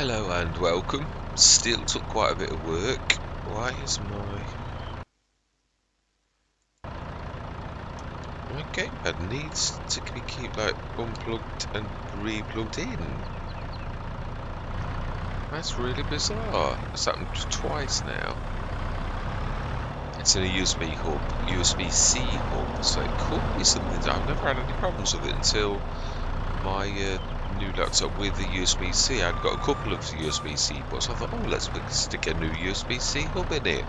Hello and welcome. Still took quite a bit of work. Why is my gamepad needs to keep like unplugged and re-plugged in? That's really bizarre. It's happened twice now. It's in a USB hub, USB-C hub, so it could be something. I've never had any problems with it until my new laptop with the USB-C. I'd got a couple of USB-C ports. I thought, oh, let's stick a new USB-C hub in it.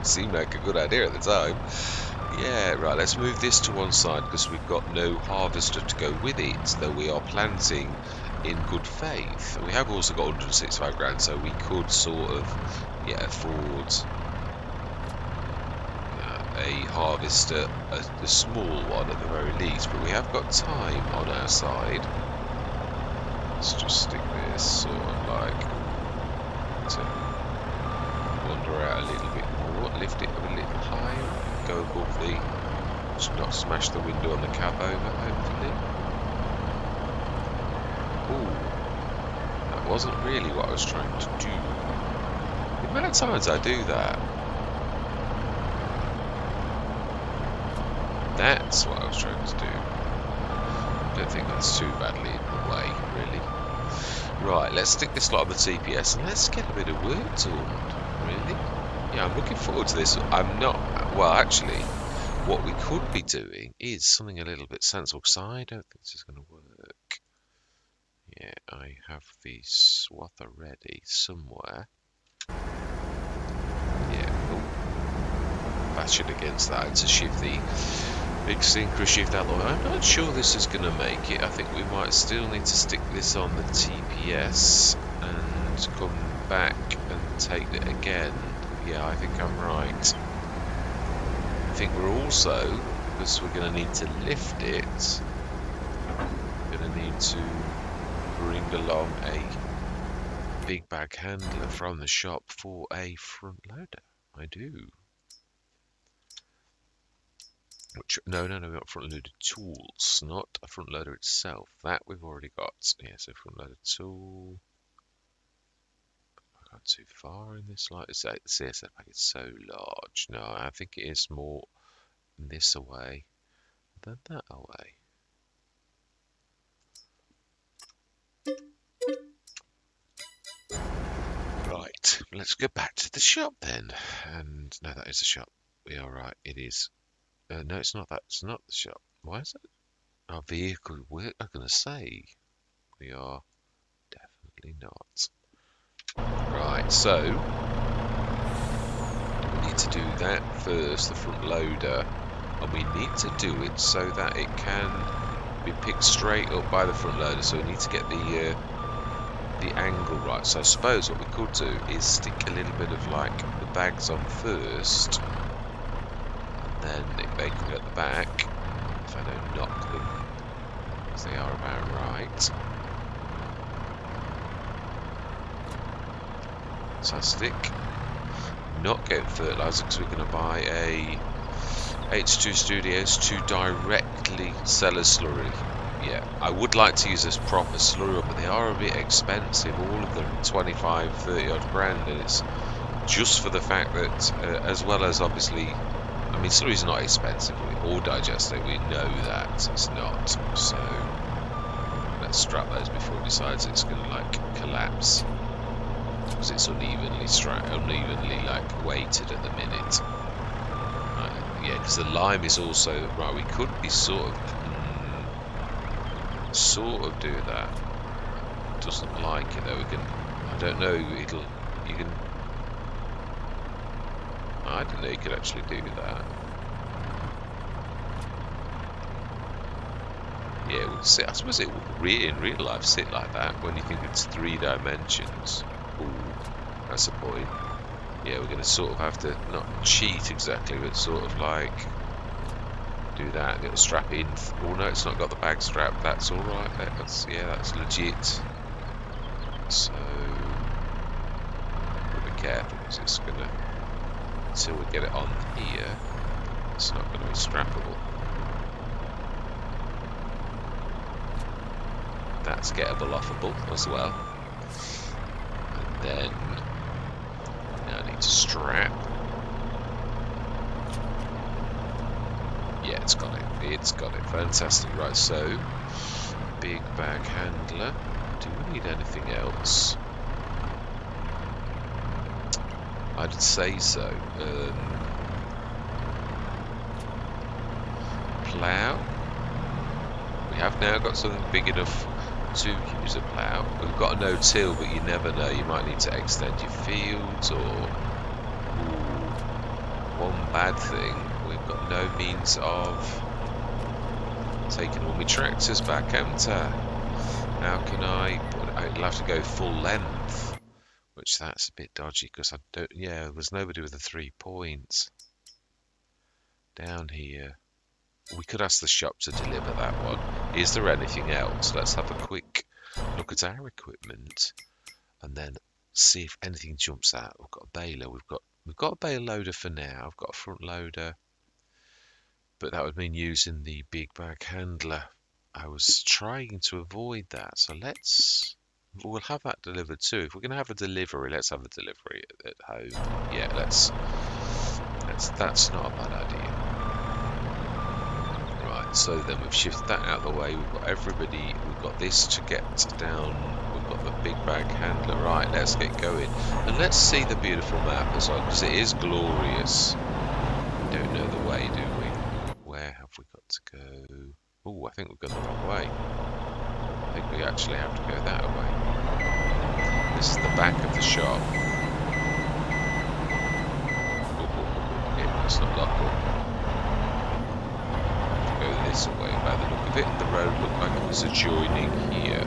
Seemed like a good idea at the time. Yeah, right, let's move this to one side because we've got no harvester to go with it, though we are planting in good faith. We have also got 165 grand, so we could sort of, afford a harvester, a small one at the very least, but we have got time on our side. Let's just stick this sort of like to wander out a little bit more, lift it a little higher, go above the, just not smash the window on the cab over, hopefully. Ooh, that wasn't really what I was trying to do. The amount of times I do that. That's what I was trying to do. I don't think that's too badly in the way, really. Right, let's stick this lot on the TPS and let's get a bit of work done, really. Yeah, I'm looking forward to this. I'm not, well, actually, what we could be doing is something a little bit sensible, because I don't think this is going to work. Yeah, I have the swather ready somewhere. Yeah, oh, bash it against that to shift the big synchro shift out the way. I'm not sure this is going to make it. I think we might still need to stick this on the TPS and come back and take it again. Yeah, I think I'm right. I think we're also, because we're going to need to lift it, going to need to bring along a big bag handler from the shop for a front loader. I do. Which, no, we got front loader tools, not a front loader itself. That we've already got. Yeah, so front loader tool. I got too far in this light. The CSS pack is so large. No, I think it is more this away than that away. Right, let's go back to the shop then. And no, that is the shop. We are right. It is. No, it's not that. It's not the shop. Why is it? Our vehicle work. I'm gonna say we are definitely not. Right, so we need to do that first, the front loader, and we need to do it so that it can be picked straight up by the front loader. So we need to get the angle right. So I suppose what we could do is stick a little bit of like the bags on first, and then they can go at the back if I don't knock them, because they are about right. Fantastic. Not getting fertilizer because we're going to buy a H2 Studios to directly sell a slurry. Yeah, I would like to use this proper slurry, but they are a bit expensive. All of them 25, 30 odd grand, and it's just for the fact that, as well as obviously, I mean, slurry's not expensive or digestate. We know that it's not. So let's strap those before it decides it's going to like collapse, because it's unevenly like weighted at the minute. Yeah, because the lime is also right. We could be sort of do that. Doesn't like it though. We can. I don't know. You can. I didn't know you could actually do that. Yeah, we'll sit. I suppose it will in real life sit like that when you think it's 3 dimensions. Ooh, that's the point. Yeah, we're going to sort of have to not cheat exactly, but sort of like do that. It'll strap in. Oh no, it's not got the bag strap. That's all right. That's legit. So we'll be careful because it's gonna, until we get it on here, it's not going to be strappable. That's gettable offable as well. then now I need to strap. Yeah, it's got it. It's got it. Fantastic. Right, so big bag handler. Do we need anything else? I'd say so. Plough. We have now got something big enough to use a plough. We've got a no-till, but you never know. You might need to extend your fields, or one bad thing, we've got no means of taking all my tractors back, haven't I? How can I'll have to go full length, which that's a bit dodgy because I don't. Yeah, there's nobody with the 3 points down here. We could ask the shop to deliver that one. Is there anything else? Let's have a quick look at our equipment and then see if anything jumps out. We've got a baler. We've got a bale loader for now. I've got a front loader, but that would mean using the big bag handler. I was trying to avoid that, so we'll have that delivered too. If we're going to have a delivery, let's have a delivery at home. Yeah, that's not a bad idea. Right, so then we've shifted that out of the way. We've got everybody. We've got this to get down. We've got the big bag handler. Right, let's get going, and let's see the beautiful map as well, because it is glorious. We don't know the way, do we? Where have we got to go? Oh, I think we've gone the wrong way. I think we actually have to go that way. This is the back of the shop. It must not lock up. Go this way by the look of it. The road looked like it was adjoining here.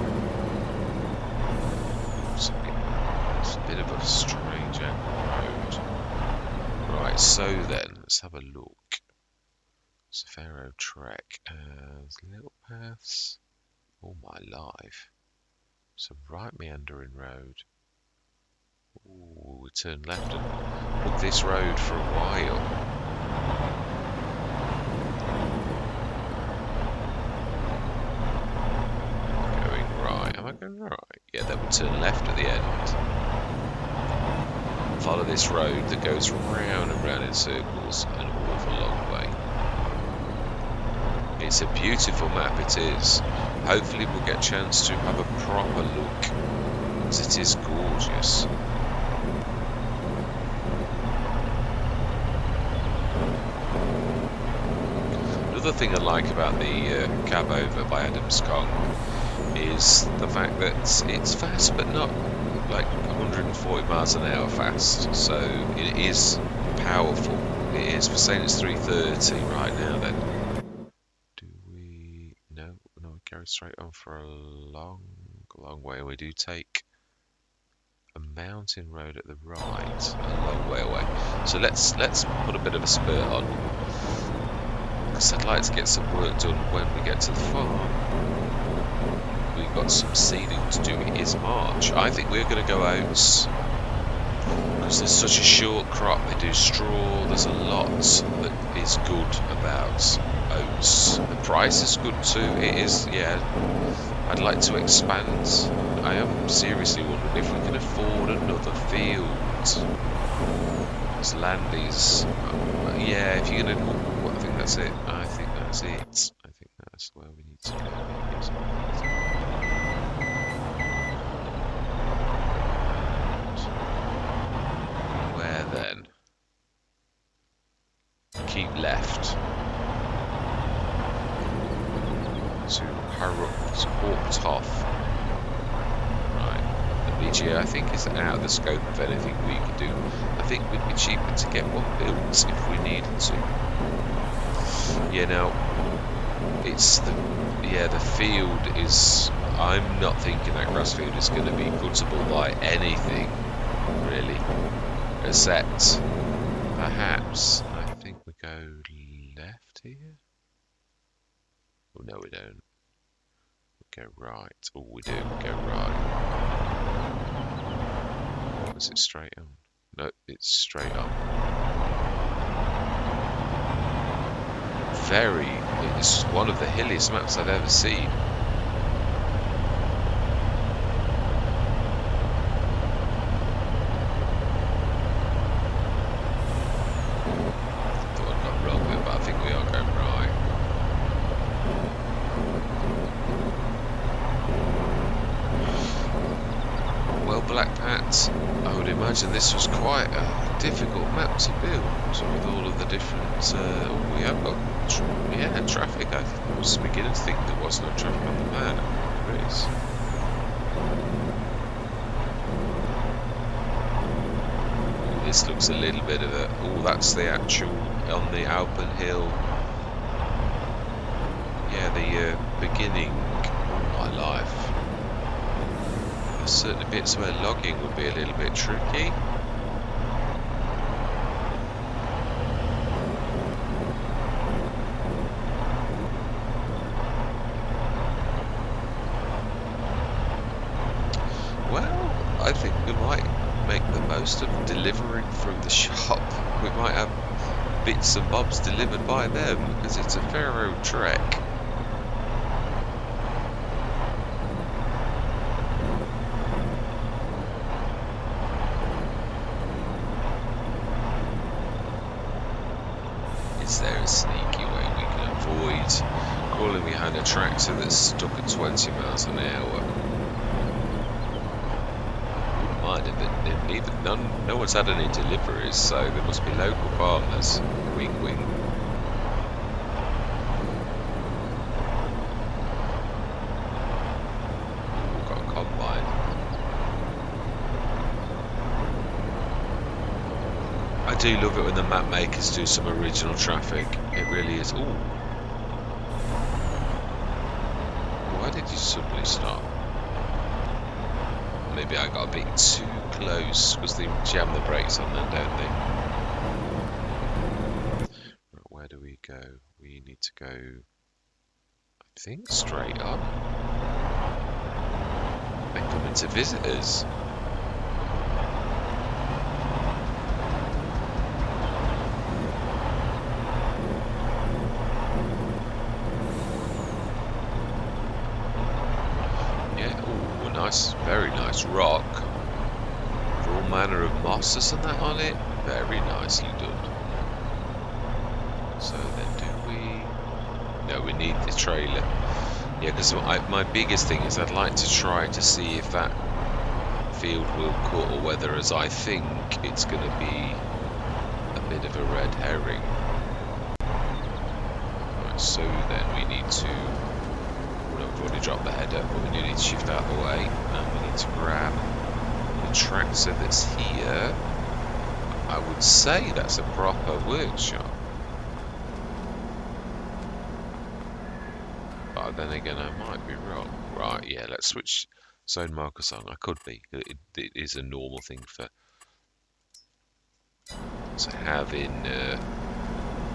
It's a bit of a strange road. Right, so then, let's have a look. Safaro Trek, little paths, all my life. So right meandering road. Ooh, we turn left and look this road for a while. Going right, am I going right? Yeah, then we turn left at the end. Follow this road that goes round and round in circles an awful long way. It's a beautiful map, it is. Hopefully we'll get a chance to have a proper look, because it is gorgeous. Another thing I like about the cab over by Adams Kong is the fact that it's fast, but not like 140 miles an hour fast. So it is powerful. It is. We're saying it's 330 right now then. No, we carry straight on for a long way, and we do take a mountain road at the right, a long way away. So let's put a bit of a spurt on, because I'd like to get some work done when we get to the farm. We've got some seeding to do. It is March. I think we're going to go oats, because there's such a short crop. They do straw. There's a lot that is good about oats. The price is good too. It is, yeah. I'd like to expand. I am seriously wondering if we can afford another field. This land is, yeah. If you're gonna, I think that's it. I think that's it. I think that's where we need to go. Where then? Keep left. To Hawktoff. Right. The BGA I think is out of the scope of anything we can do. I think we'd be cheaper to get one built if we needed to. Yeah, now it's the field is, I'm not thinking that grass field is going to be cuttable by anything really, except perhaps I think we go left here. Oh, no, we don't. We go right. Oh, we do. We go right. Was it straight on? No, it's straight on. It's one of the hilliest maps I've ever seen. Blackpat, I would imagine this was quite a difficult map to build with all of the different. Oh, we have got traffic. I was beginning to think there was no traffic on the map. There is. This looks a little bit of a. Oh, that's the actual on the Alpenhill. Yeah, the beginning. Oh my life. There's certain bits where logging would be a little bit tricky. Well, I think we might make the most of delivering from the shop. We might have bits and bobs delivered by them because it's a fair old trek. Is there a sneaky way we can avoid crawling behind a tractor that's stuck at 20 miles an hour? Mind it, no one's had any deliveries, so there must be local partners. Wing wing. We've got a combine. I do love it when the map makers do some original traffic. It really is. Ooh. Why did you suddenly stop? Maybe I got a bit too close because they jam the brakes on then, don't they? Right, where do we go? We need to go, I think, straight up. They're coming to visit us. Nice, very nice rock. With all manner of mosses and that on it. Very nicely done. So then do we... No, we need the trailer. Yeah, because my biggest thing is I'd like to try to see if that field will cut or whether, as I think, it's going to be a bit of a red herring. Right, so then we need to... I've already dropped the header, but we do need to shift out of the way, and we need to grab the tractor that's here. I would say that's a proper workshop, but then again I might be wrong. Right, yeah, let's switch zone markers on. I could be. It is a normal thing for to have in...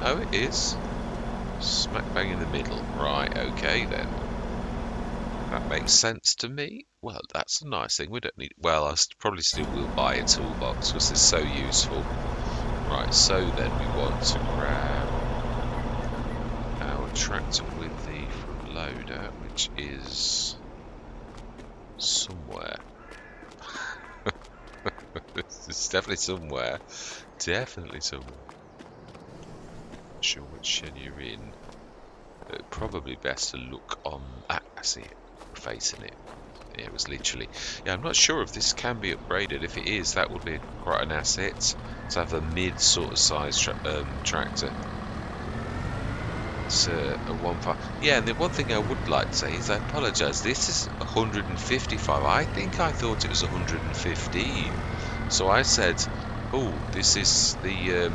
oh, it is. Smack bang in the middle. Right, okay then. That makes sense to me. Well, that's a nice thing. We don't need... Well, I probably still will buy a toolbox because it's so useful. Right, so then we want to grab our tractor with the front loader, which is somewhere. It's definitely somewhere. Definitely somewhere. Not sure which shed you're in. Probably best to look on... I see it. Facing it. Yeah, it was literally... Yeah, I'm not sure if this can be upgraded. If it is, that would be quite an asset to have a mid sort of size tractor. It's a 1.5. Yeah, and the one thing I would like to say is I apologise. This is 155. I think I thought it was 115. So I said, oh, this is the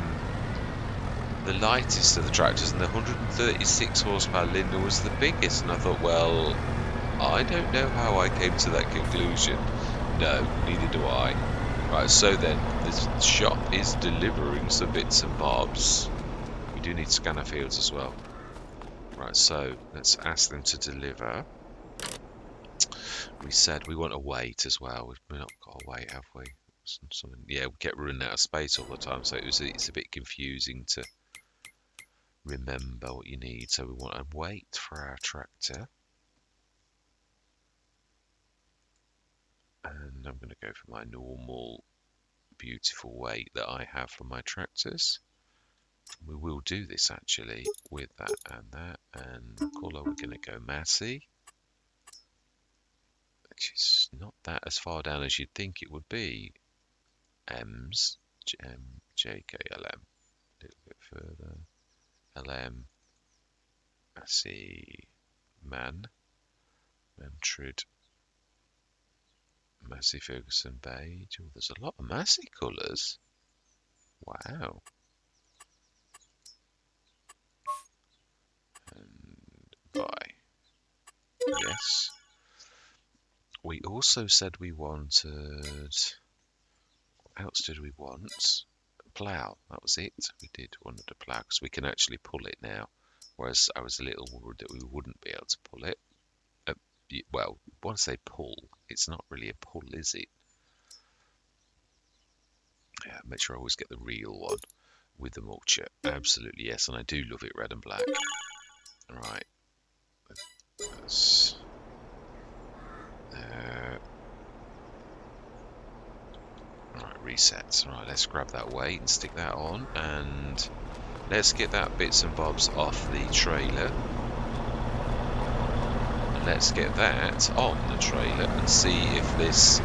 lightest of the tractors, and the 136 horsepower Lindner was the biggest. And I thought, well, I don't know how I came to that conclusion. No, neither do I. Right, so then, the shop is delivering some bits and bobs. We do need scanner fields as well. Right, so let's ask them to deliver. We said we want a weight as well. We've not got a weight, have we? Yeah, we get running out of space all the time, so it's a bit confusing to remember what you need. So we want a weight for our tractor. And I'm going to go for my normal beautiful weight that I have for my tractors. We will do this actually with that and that, and colour we're going to go Massey, which is not that as far down as you'd think it would be. M's, M, J, K, L, M. A little bit further. L, M. I see. Man. Mantrid. Massey, Ferguson, Beige. Oh, there's a lot of Massey colours. Wow. And buy. Yes. We also said we wanted... What else did we want? Plough. That was it. We did wanted a plough because we can actually pull it now. Whereas I was a little worried that we wouldn't be able to pull it. Well, I want to say pull. It's not really a pull, is it? Yeah, make sure I always get the real one with the mulcher. Absolutely, yes. And I do love it red and black. Right. That's... Right, resets. Right, let's grab that weight and stick that on. And let's get that bits and bobs off the trailer. And let's get that on the trailer and see if this...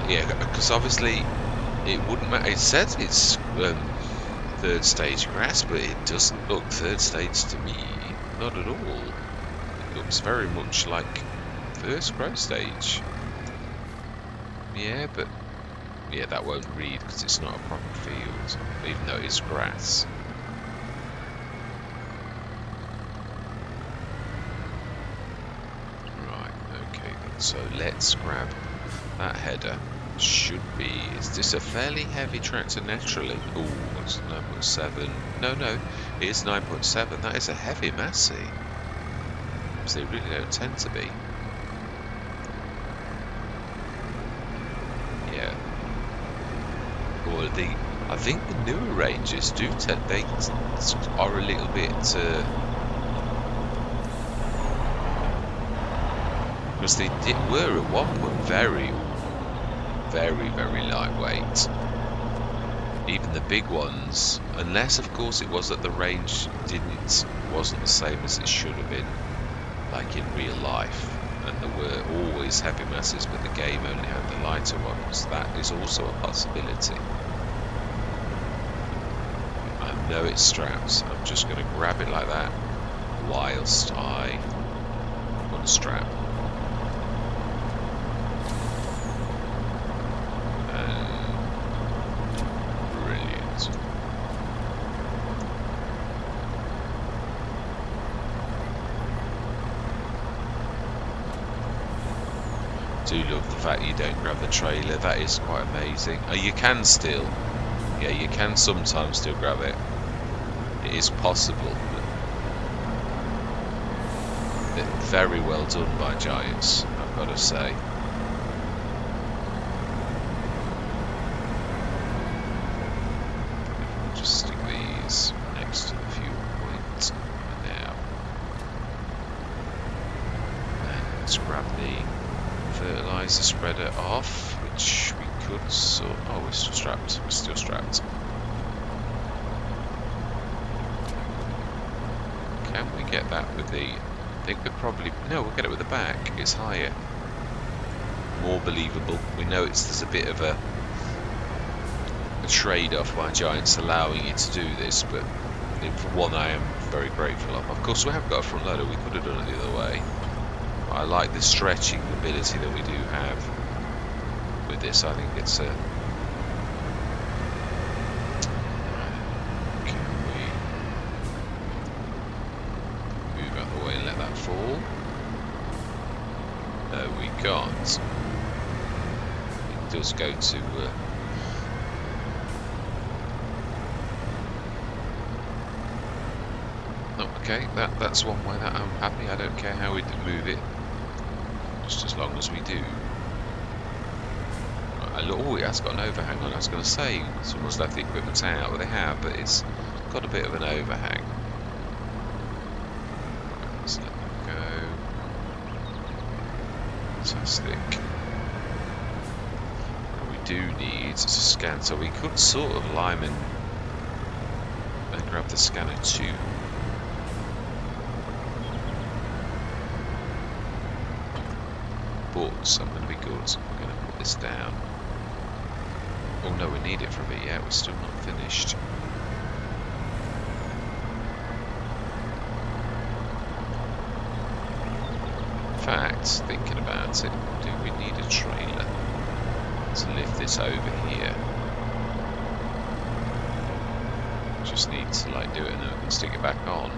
Yeah, because obviously it wouldn't matter. It says it's third stage grass, but it doesn't look third stage to me. Not at all. It looks very much like first growth stage. Yeah, but yeah, that won't read because it's not a proper field, even though it's grass. Right, okay then. So let's grab that header. Should be... Is this a fairly heavy tractor naturally? Oh, it's 9.7. No, it is 9.7. That is a heavy Massey. So they really don't tend to be. Yeah. Or I think the newer ranges do tend... They are a little bit... because they were at one point very lightweight. Even the big ones, unless of course it was that the range wasn't the same as it should have been, like in real life, and there were always heavy masses but the game only had the lighter ones. That is also a possibility. I know it's strapped. I'm just going to grab it like that whilst I unstrap. Do love the fact you don't grab the trailer. That is quite amazing. Oh, you can still. Yeah, you can sometimes still grab it. It is possible. But very well done by Giants, I've got to say. Just stick these next to the fuel point now. And let's grab the fertilizer spreader off, which we could sort... Oh, we're still strapped. We're still strapped. Can we get that with the... I think we're probably... No, we'll get it with the back. It's higher. More believable. We know there's a bit of a trade-off by Giants allowing you to do this, but for one I am very grateful of. Of course, we have got a front loader. We could have done it the other way. I like the stretching ability that we do have with this. I think it's a... Can we move out the way and let that fall? No, we can't. It does go to... Oh, okay, that's one way that I'm happy. I don't care how we move it. Just as long as we do. Oh, it has got an overhang on. I was going to say someone's left the equipment out, but they have, but it's got a bit of an overhang. Let's let that go. Fantastic. And we do need to scan, so we could sort of lime and grab the scanner too. But I'm going to be good. I'm going to put this down. Oh no, we need it for a bit yet. We're still not finished. In fact, thinking about it, do we need a trailer to lift this over here? Just need to like do it and then we can stick it back on.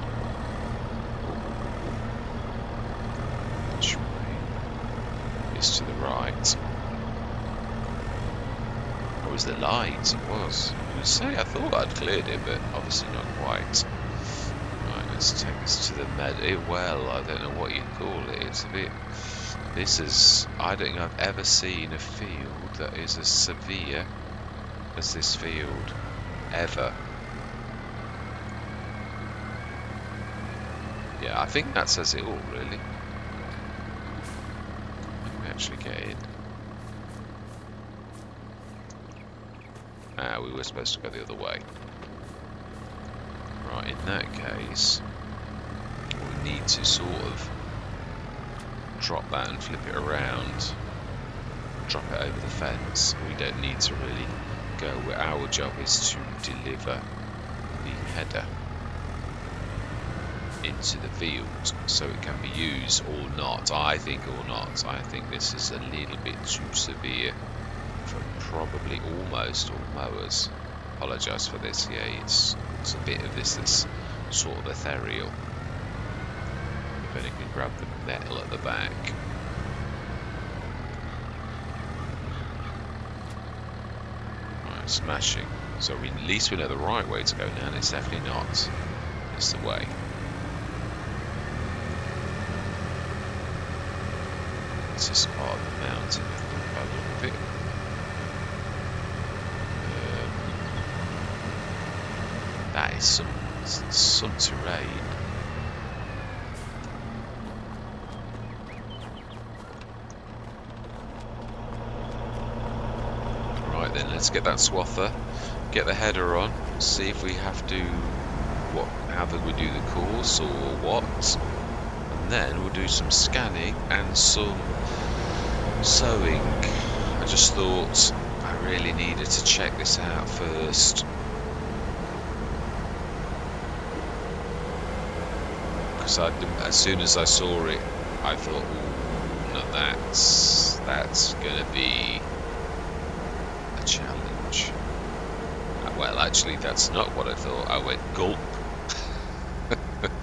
Which way is to the right? Or is it light? It was. I was going to say, I thought I'd cleared it, but obviously not quite. Right, let's take this to the well, I don't know what you call it. It's a bit. This is. I don't think I've ever seen a field that is as severe as this field. Ever. Yeah, I think that says it all, really. Let me actually get in. Ah, we were supposed to go the other way. Right, in that case, we need to sort of drop that and flip it around. Drop it over the fence. We don't need to really go where our job is to deliver the header into the field so it can be used or not. I think or not. I think this is a little bit too severe for probably almost all mowers. Apologise for this. Yeah, it's a bit of this that's sort of ethereal. If only can grab the metal at the back. Right, smashing. So at least we know the right way to go now, and it's definitely not. It's the way. It's just part of the mountain, I think, by the look of it. That is some terrain. Right then, let's get that swather, get the header on, see if we have to, how do we do the course or what, and then we'll do some scanning and some sewing. I just thought I really needed to check this out first. Because as soon as I saw it, I thought, ooh, no, that's going to be a challenge. Well, actually, that's not what I thought. I went, gulp.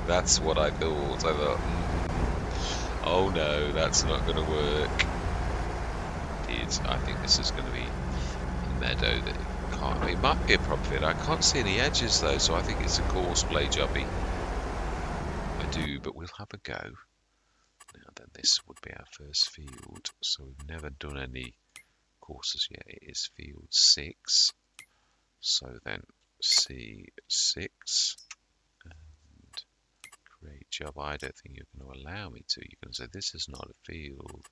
That's what I thought. I thought, oh no, that's not going to work. I think this is going to be a meadow that can't. It might be a prop fit. I can't see any edges though, so I think it's a course play jobby. I do, but we'll have a go. Now then, this would be our first field, so we've never done any courses yet. It is field 6. So then C6 and create job. I don't think you're going to allow me to. You're going to say this is not a field.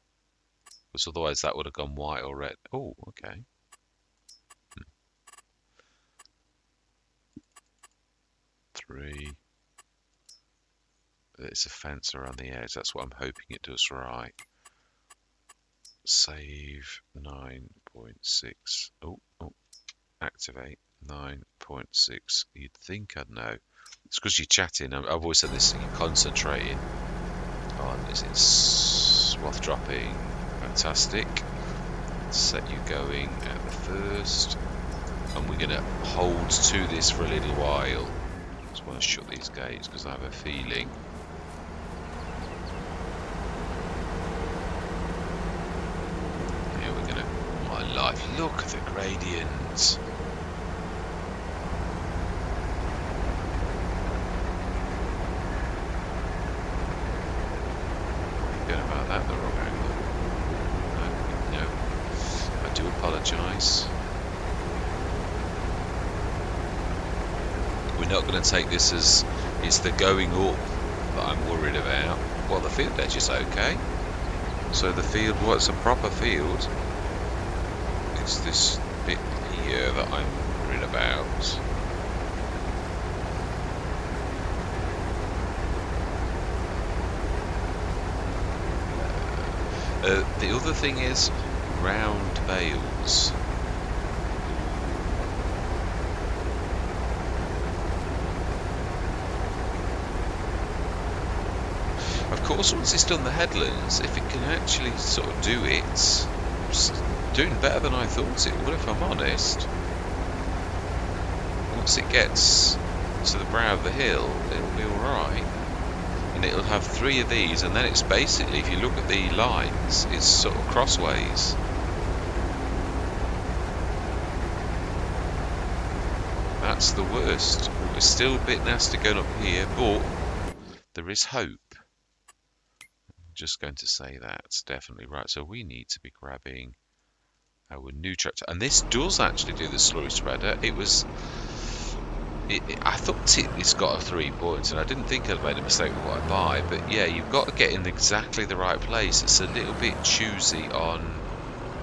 Because otherwise that would have gone white or red. Oh, okay. 3. There's a fence around the edge. That's what I'm hoping it does right. Save 9.6. Oh, activate 9.6. You'd think I'd know. It's because you're chatting. I've always said this. You're concentrating on is it swath dropping. Fantastic. Set you going at the first, and we're going to hold to this for a little while. Just want to shut these gates because I have a feeling. Here we're going to. My life! Look at the gradient. Forget about that. The wrong angle. No. I do apologise. We're not going to take this as it's the going up that I'm worried about. Well, the field edge is okay. So the field, what's a proper field? It's this bit here that I'm worried about. The other thing is round bales. Of course, once it's done the headlands, if it can actually sort of do it, it's doing better than I thought it would, if I'm honest. Once it gets to the brow of the hill, it'll be alright. And it'll have 3 of these, and then it's basically, if you look at the lines, it's sort of crossways. That's the worst. It's still a bit nasty going up here, but there is hope. I'm just going to say that's definitely right. So we need to be grabbing our new tractor. And this does actually do the slurry spreader. I thought it's got a 3 points, and I didn't think I'd made a mistake with what I buy. But yeah, you've got to get in exactly the right place. It's a little bit choosy on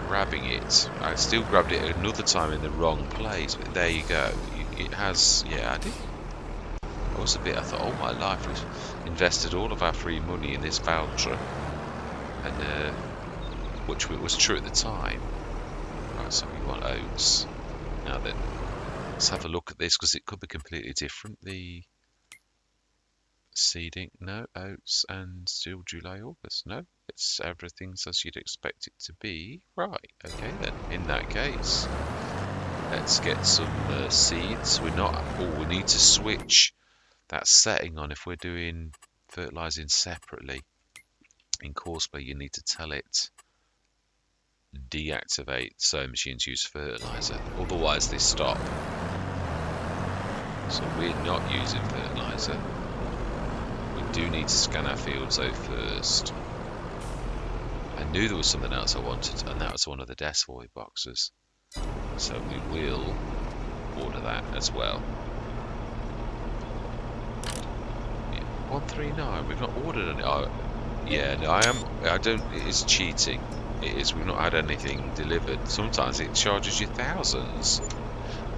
grabbing it. I still grabbed it another time in the wrong place, but there you go. It has, yeah, I thought, oh my life, we've invested all of our free money in this voucher, and which was true at the time. Right, so we want oats. Now then, let's have a look at this, because it could be completely different. The seeding, no, oats, and still July, August, no, it's everything's as you'd expect it to be. Right, okay then, in that case, let's get some seeds. We need to switch that setting on if we're doing fertilizing separately. In Courseplay, you need to tell it deactivate sowing machines use fertilizer, otherwise they stop. So we're not using fertilizer. We do need to scan our fields though first. I knew there was something else I wanted, and that was one of the desk void boxes. So we will order that as well. 139. We've not ordered any. Oh, yeah, no, I don't. It is cheating. It is. We've not had anything delivered. Sometimes it charges you thousands.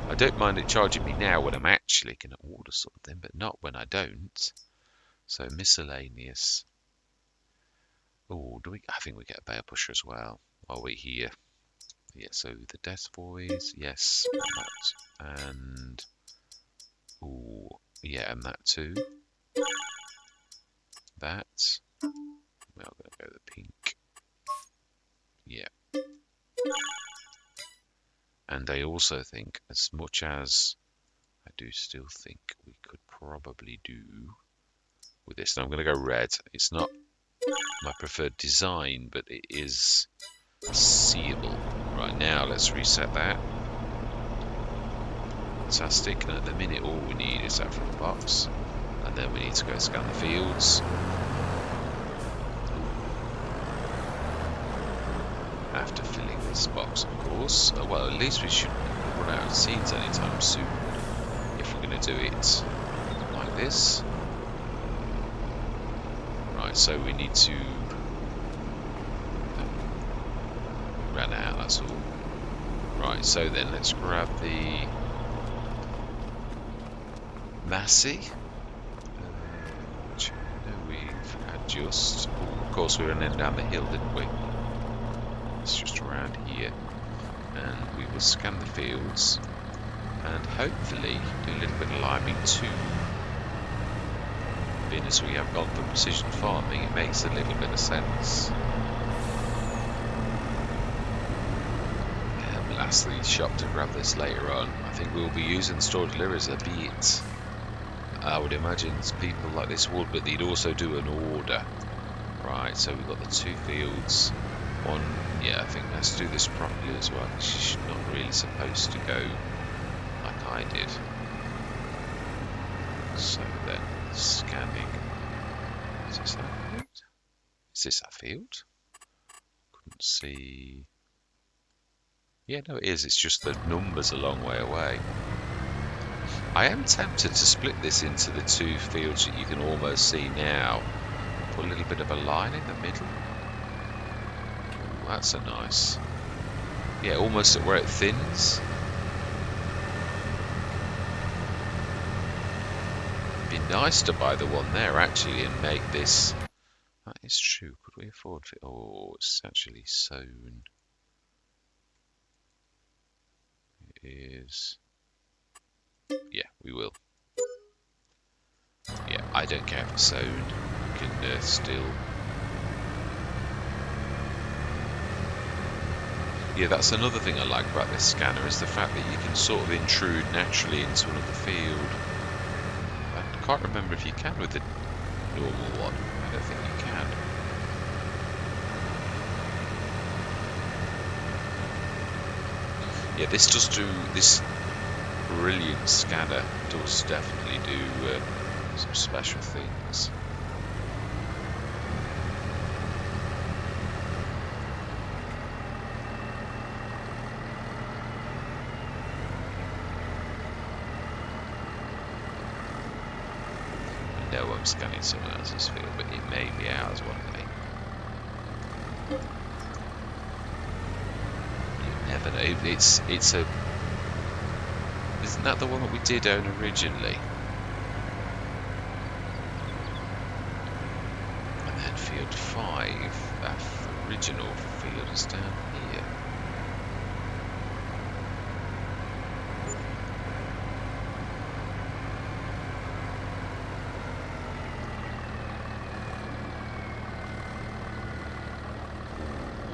I don't mind it charging me now when I'm actually going to order something, but not when I don't. So miscellaneous. Oh, I think we get a bale pusher as well while we're here. Yeah. So the desk boys, yes, that, and oh, yeah, and that too. That. We're going to go with the pink. Yeah. And I also think, as much as I do still think we could probably do with this, and I'm going to go red. It's not my preferred design, but it is seeable. Right, now let's reset that. Fantastic. And at the minute, all we need is that from the box. And then we need to go scan the fields. After filling this box, of course. Well, at least we shouldn't run out of seeds anytime soon if we're going to do it like this. Right, so we need to run out, that's all. Right, so then let's grab the Massey, which I know we've had just. Oh, of course, we were running down the hill, didn't we? It's just around here, and we will scan the fields and hopefully do a little bit of liming too. Being as we have gone for precision farming, it makes a little bit of sense. And lastly, shop to grab this later on. I think we'll be using store deliveries a bit. I would imagine people like this would, but they'd also do an order. Right, so we've got the 2 fields. One, yeah, I think let's do this properly as well. She's not really supposed to go like I did. So then, scanning. Is this our field? Is this our field? Couldn't see. Yeah, no, it is. It's just the number's a long way away. I am tempted to split this into the 2 fields that you can almost see now. Put a little bit of a line in the middle. Ooh, that's a nice. Yeah, almost at where it thins. It'd be nice to buy the one there actually and make this. That is true. Could we afford it? Oh, it's actually sown. It is. Yeah, we will. Yeah, I don't care if it's sown. We can still. Yeah, that's another thing I like about this scanner, is the fact that you can sort of intrude naturally into another field. I can't remember if you can with the normal one. I don't think you can. Yeah, this brilliant scanner does definitely do some special things. I know I'm scanning someone else's field, but it may be ours one day. You never know. It's a. Isn't that the one that we did own originally? And then field 5, that original field is down here.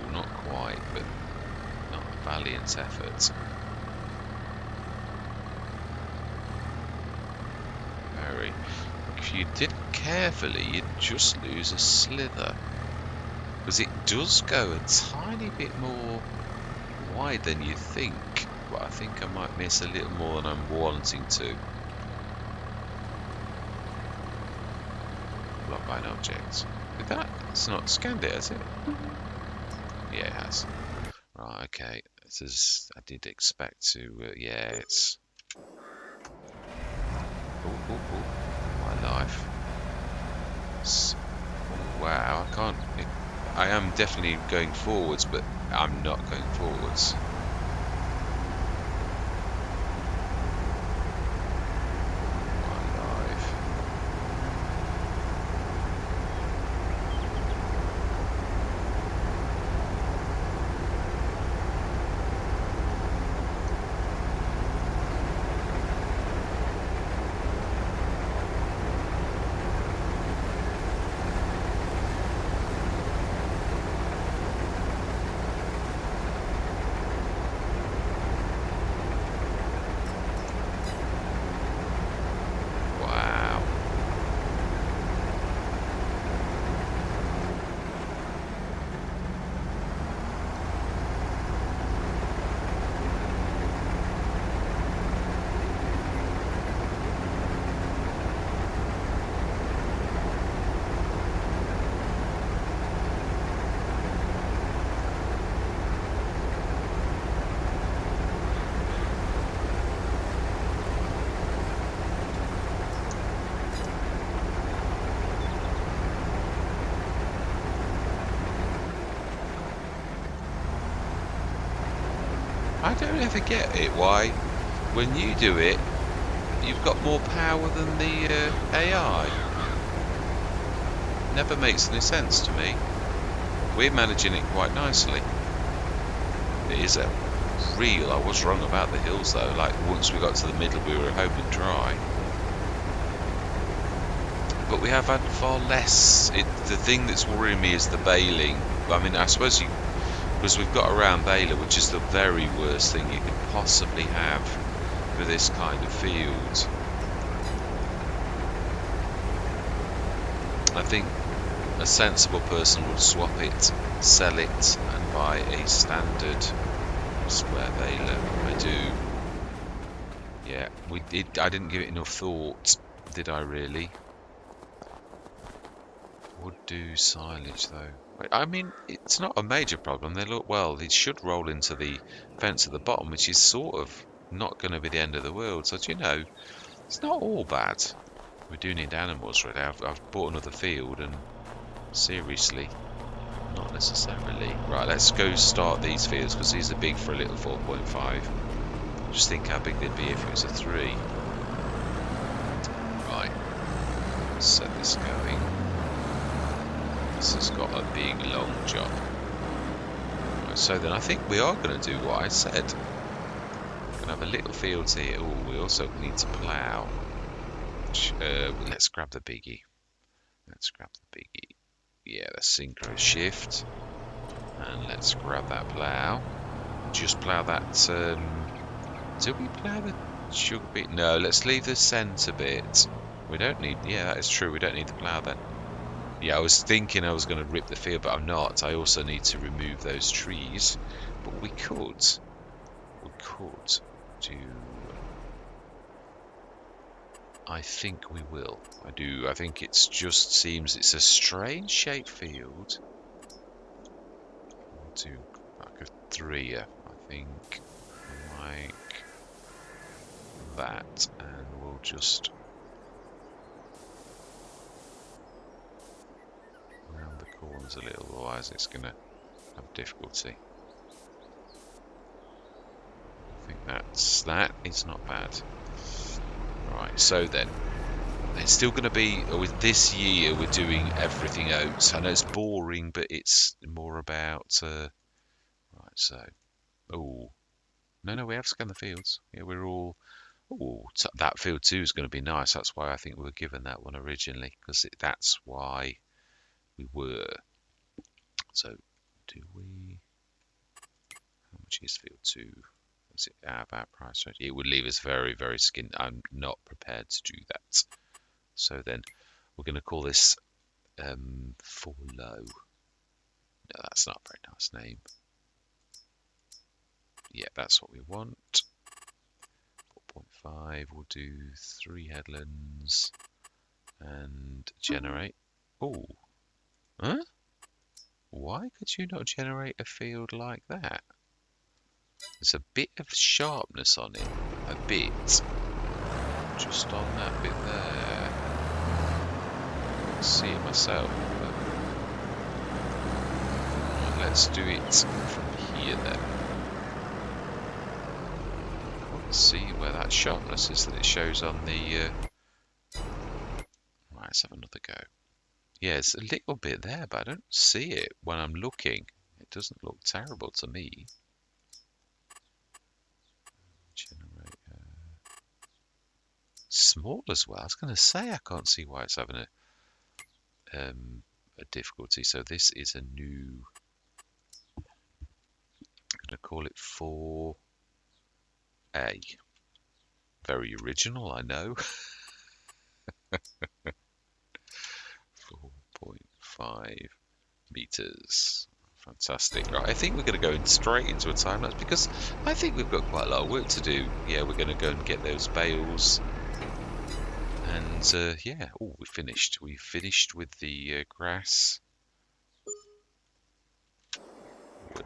Ooh, not quite, but not a valiant effort. Very. If you did it carefully, you'd just lose a slither. Because it does go a tiny bit more wide than you think. But I think I might miss a little more than I'm wanting to. Blocked by an object. With that, it's not scanned it, has it? Yeah, it has. Right, okay. It's as I did expect to. Yeah, it's. Oh, my life. Oh, wow, I can't. I am definitely going forwards, but I'm not going forwards. My life. I don't ever get it why, when you do it, you've got more power than the AI. Never makes any sense to me. We're managing it quite nicely. It is a real. I was wrong about the hills though. Like once we got to the middle, we were hoping dry. But we have had far less. The thing that's worrying me is the bailing. I mean, I suppose because we've got a round bailer, which is the very worst thing you could possibly have for this kind of field. I think a sensible person would swap it, sell it, and buy a standard square bailer. I do. Yeah, I didn't give it enough thought, did I really? Would do silage though. I mean, it's not a major problem. They look well. They should roll into the fence at the bottom, which is sort of not going to be the end of the world. So, you know, it's not all bad. We do need animals, right? I've bought another field, and seriously, not necessarily. Right, let's go start these fields because these are big for a little 4.5. Just think how big they'd be if it was a 3. Right, let's set this going. This has got a big long job. Right, so then I think we are going to do what I said. We're going to have a little field here. Oh, we also need to plough. Let's grab the biggie. Let's grab the biggie. Yeah, the synchro shift. And let's grab that plough. Just plough that. Did we plough the sugar beet? No, let's leave the centre bit. We don't need. Yeah, that is true. We don't need the plough then. Yeah, I was thinking I was going to rip the field, but I'm not. I also need to remove those trees. But we could do. I think we will. I do. I think it's just seems it's a strange shaped field. We'll do like a 3, I think, like that, and we'll just round the corners a little, otherwise it's going to have difficulty. I think that is not bad. Right, so then it's still going to be, with this year we're doing everything oats. I know it's boring, but it's more about right, so oh no, we have scanned the fields. Yeah, we're all. Oh, that field too is going to be nice. That's why I think we were given that one originally, because that's why we were. So, do we? How much is field 2? Is it about price range? It would leave us very, very skin. I'm not prepared to do that. So then, we're going to call this for low. No, that's not a very nice name. Yeah, that's what we want. 4.5. We'll do 3 headlands and generate. Oh, huh? Why could you not generate a field like that? There's a bit of sharpness on it. A bit. Just on that bit there. I can see it myself. But let's do it from here then. Let's see where that sharpness is that it shows on the... Right, let's have another go. Yeah, it's a little bit there, but I don't see it when I'm looking. It doesn't look terrible to me. Generate small as well. I was going to say I can't see why it's having a difficulty. So this is a new. I'm going to call it 4A. Very original, I know. 4.5 meters. Fantastic. Right, I think we're going to go straight into a time lapse because I think we've got quite a lot of work to do. Yeah, we're going to go and get those bales. And yeah, oh, we finished. We finished with the grass.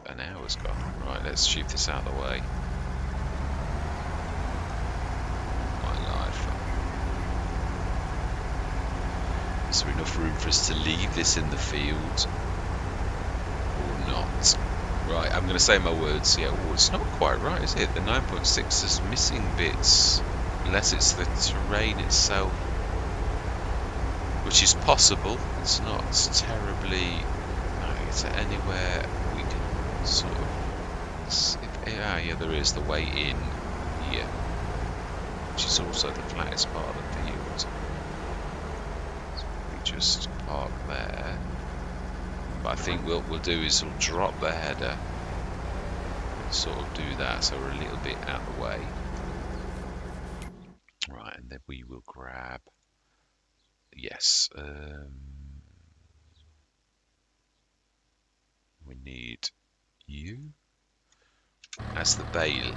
An hour's gone. Right, let's shoot this out of the way. My life. Is there enough room for us to leave this in the field? Or not? Right, I'm going to say my words. Yeah, oh, it's not quite right, is it? The 9.6 is missing bits. Unless it's the terrain itself. Which is possible. It's not terribly... No, is there anywhere we can sort of... yeah, there is the way in here. Which is also the flattest part of the field. So we just park there. But I think what we'll do is we'll drop the header. Sort of do that so we're a little bit out of the way. Right, and then we will grab... Yes. We need you as the bale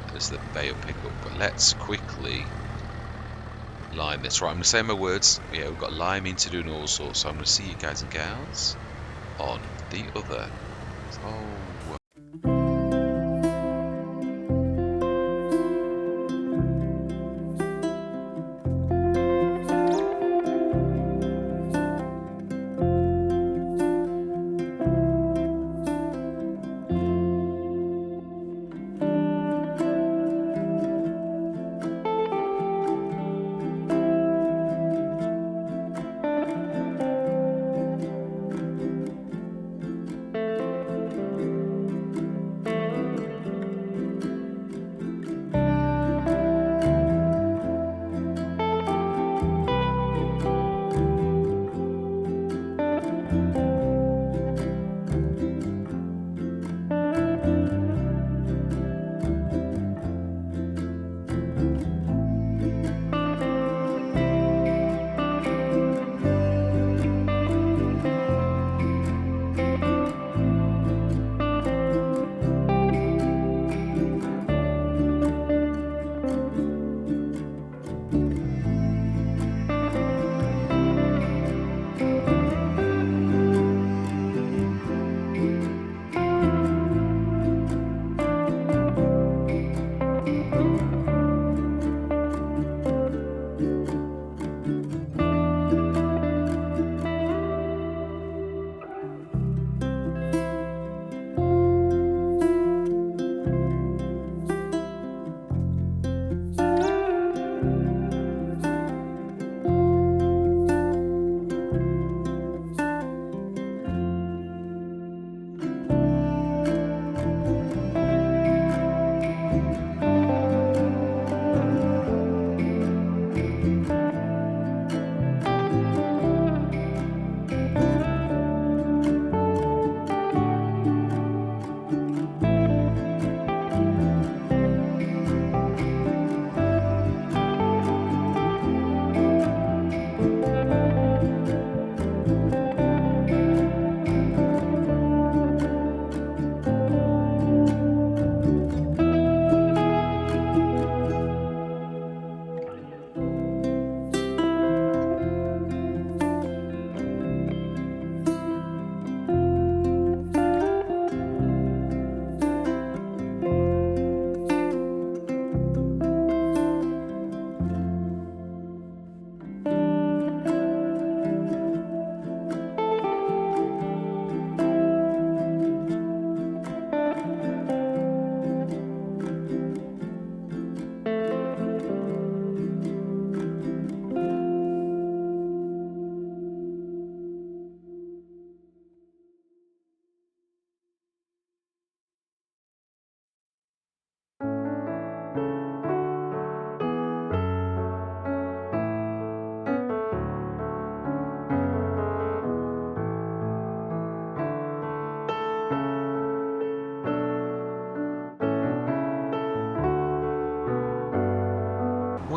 pickup. But let's quickly lime this. Right, I'm going to say my words. Yeah, we've got liming to do and all sorts. So I'm going to see you guys and gals on the other. Oh.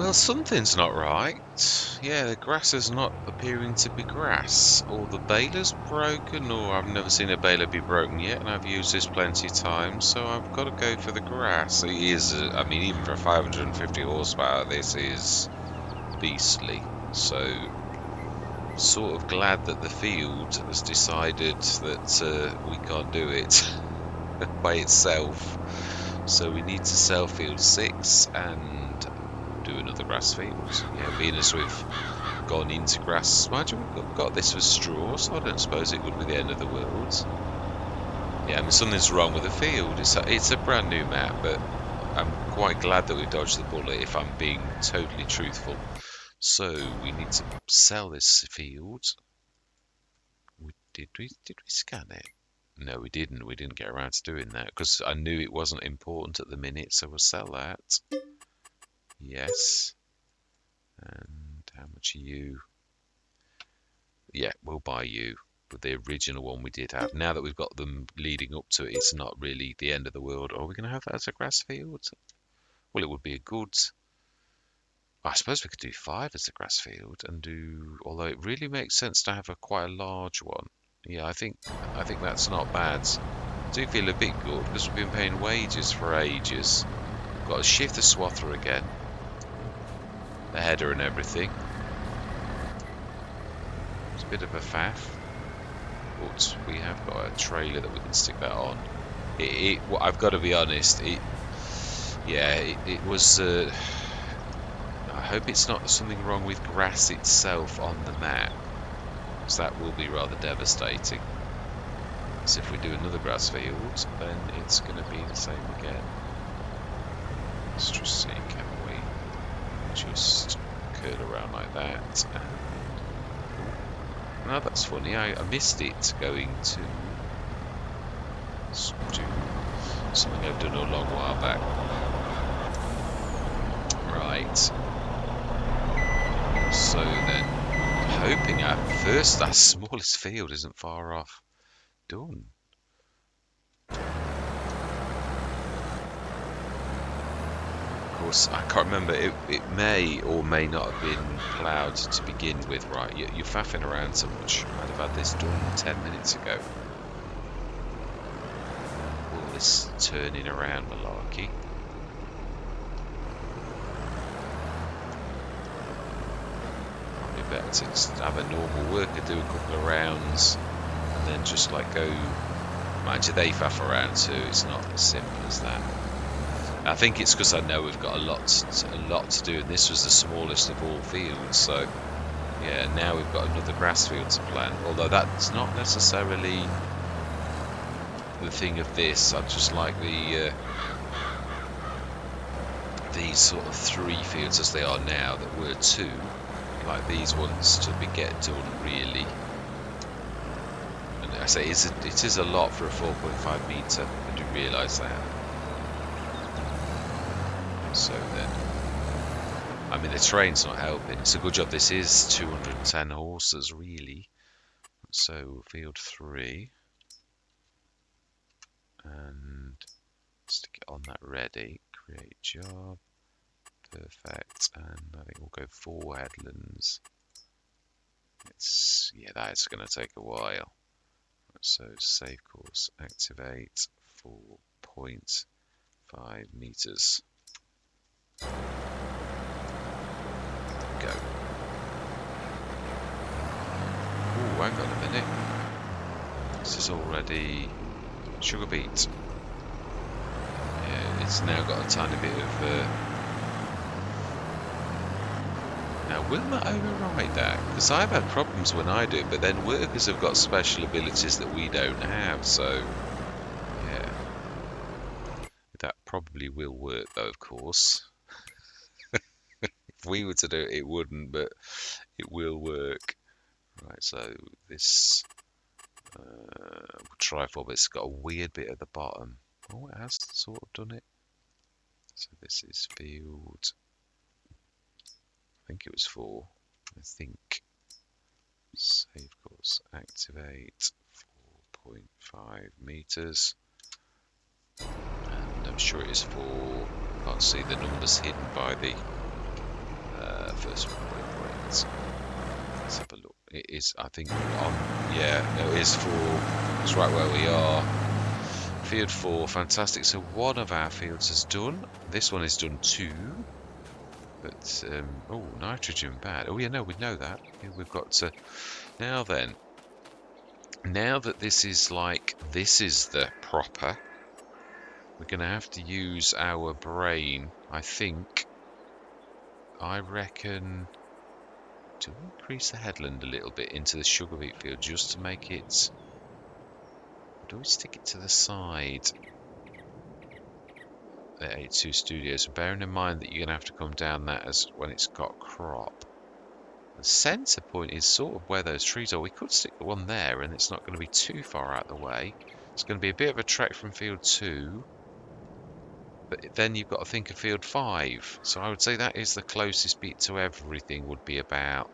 Well, something's not right. Yeah, the grass is not appearing to be grass. Or the baler's broken, or I've never seen a baler be broken yet, and I've used this plenty of times, so I've got to go for the grass. It is, I mean, even for 550 horsepower, this is beastly. So, sort of glad that the field has decided that we can't do it by itself. So we need to sell field 6 and do another grass field. Yeah, being as we've gone into grass, mind you, we've got this for straw, so I don't suppose it would be the end of the world. Yeah, I mean, something's wrong with the field. It's a brand new map, but I'm quite glad that we dodged the bullet, if I'm being totally truthful. So we need to sell this field. Did we scan it? No, we didn't. We didn't get around to doing that because I knew it wasn't important at the minute, so we'll sell that. Yes. And how much are you? Yeah, we'll buy you. But the original one we did have. Now that we've got them leading up to it, it's not really the end of the world. Are we going to have that as a grass field? Well, it would be a good... I suppose we could do 5 as a grass field and do... Although it really makes sense to have quite a large one. Yeah, I think that's not bad. I do feel a bit good because we've been paying wages for ages. Got to shift the swather again. The header and everything. It's a bit of a faff. But we have got a trailer that we can stick that on. Well, I've got to be honest, it was... I hope it's not something wrong with grass itself on the map. Because that will be rather devastating. So if we do another grass field, then it's going to be the same again. Let's just see, can we just curl around like that? And... No, that's funny. I missed it going to do something I've done a long while back. Right. So then, hoping at first that smallest field isn't far off. Done. Of course, I can't remember. It may or may not have been ploughed to begin with. Right, you're faffing around so much. I'd have had this done 10 minutes ago. All this turning around malarkey. Probably better to just have a normal worker do a couple of rounds and then just like go. Mind you, they faff around too. It's not as simple as that. I think it's because I know we've got a lot to do, and this was the smallest of all fields. So yeah, now we've got another grass field to plan. Although that's not necessarily the thing of this. I just like these sort of 3 fields as they are now that were 2. Like these ones to get done really. And I say it is a lot for a 4.5 metre. I do realise that. So then, I mean the terrain's not helping. It's a good job this is 210 horses really. So field 3, and stick it on that ready. Create job, perfect, and I think we'll go 4 headlands. Yeah, that's going to take a while. So save course, activate 4.5 meters. Go. Oh, hang on a minute. This is already sugar beet. Yeah, it's now got a tiny bit of... Now, will that override that? Because I've had problems when I do, but then workers have got special abilities that we don't have, so... Yeah. That probably will work, though, of course. If we were to do it, it wouldn't, but it will work. Right, so this we'll try for, but it's got a weird bit at the bottom. Oh, it has sort of done it. So this is field. I think it was 4. I think. Save course, activate 4.5 meters. And I'm sure it is 4. Can't see the numbers hidden by the first waypoint. Let's have a look. It is, I think, on. Yeah, no, it is 4. It's right where we are. Field 4, fantastic. So one of our fields is done. This one is done too. But oh, nitrogen bad. Oh yeah, no, we know that. Yeah, we've got to. Now then, now that this is the proper, we're going to have to use our brain, I think. I reckon to increase the headland a little bit into the sugar beet field just to make it. Or do we stick it to the side? The 82 Studios. Bearing in mind that you're going to have to come down that as when it's got crop. The centre point is sort of where those trees are. We could stick the one there and it's not going to be too far out of the way. It's going to be a bit of a trek from field 2. But then you've got to think of field 5. So I would say that is the closest bit to everything, would be about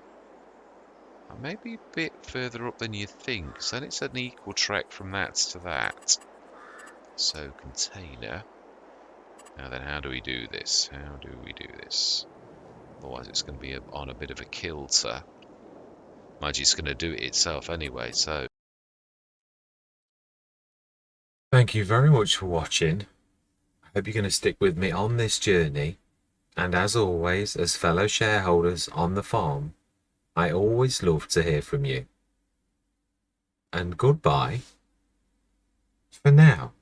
maybe a bit further up than you think. So then it's an equal trek from that to that. So container. Now then, how do we do this? How do we do this? Otherwise it's going to be on a bit of a kilter. Mind you, it's going to do it itself anyway, so. Thank you very much for watching. I hope you're going to stick with me on this journey. And as always, as fellow shareholders on the farm, I always love to hear from you. And goodbye for now.